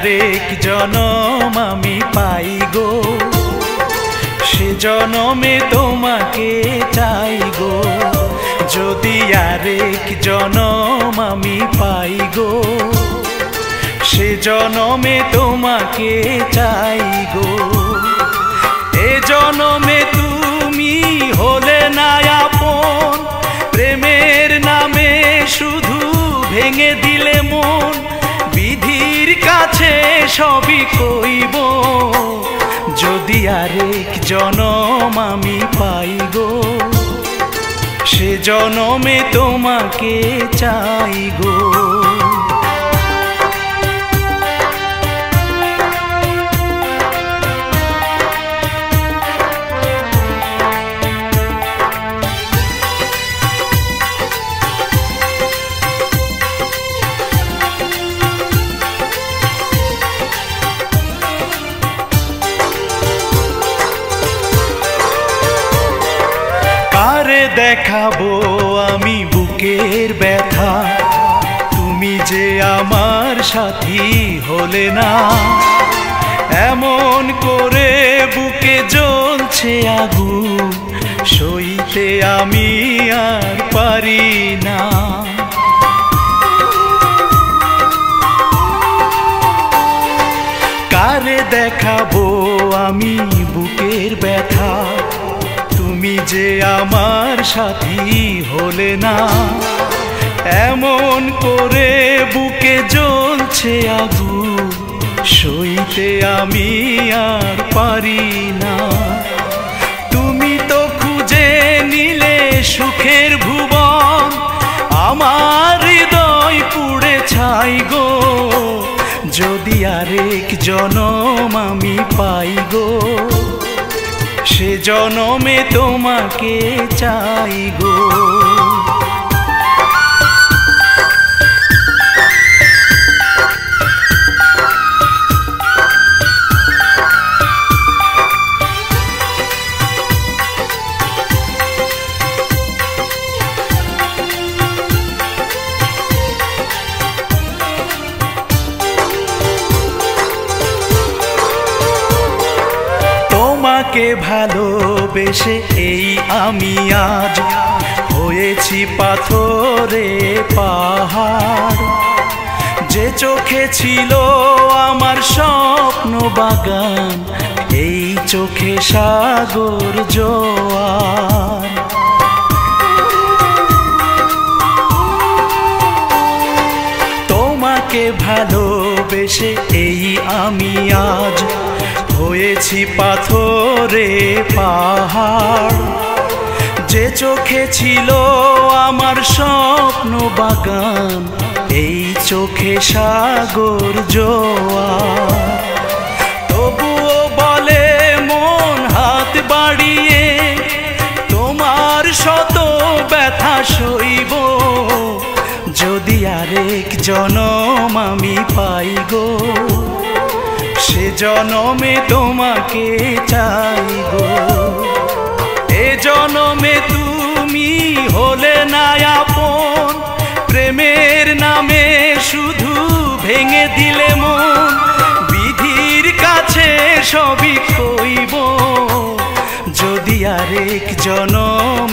আরেক জনম আমি পাই গো, সে জনমে তোমাকে চাই গো। যদি আরেক জনম আমি পাই গো, সে জনমে তোমাকে চাই গো। এ জনমে তুমি হলে না আপন, প্রেমের নামে শুধু ভেঙে দিলে মন। বিধির কাছে সবই কইব, যদি আরেক জনম আমি পাই গো, সে জনমে তোমাকে চাই গো। কারে দেখাবো আমি বুকের ব্যথা, তুমি যে আমার সাথী হলে না। এমন করে বুকে জ্বলছে আগুন, সইতে আমি আর পারি না। কারে দেখাবো আমি বুকের ব্যথা, তুমি যে আমার সাথী হলে না। এমন করে বুকে জ্বলছে আগুন, সইতে আমি আর পারি না। তুমি তো খুঁজে নিলে সুখের ভুবন, আমার হৃদয় পুড়ে ছাই গো। যদি আরেক জনম আমি পাই গো, সে জনমে তোমাকে চাই গো। তোমাকে ভালোবেসে এই আমি আজ হয়েছি পাথরে পাহাড়। যে চোখে ছিল আমার স্বপ্ন বাগান, এই চোখে সাগর জোয়ার। তোমাকে ভালোবেসে এই আমি আজ হয়েছি পাথরে পাহাড়। যে চোখে ছিল আমার স্বপ্ন বাগান, এই চোখে সাগর জোয়ার। তবুও বলে মন হাত বাড়িয়ে, তোমার শত ব্যথা সইব। যদি আরেক জনম আমি পাই গো, সে জনমে তোমাকে চাই গো। এ জনমে তুমি হলে না আপন, প্রেমের নামে শুধু ভেঙে দিলে মন। বিধির কাছে সবই কইব, যদি আরেক জনম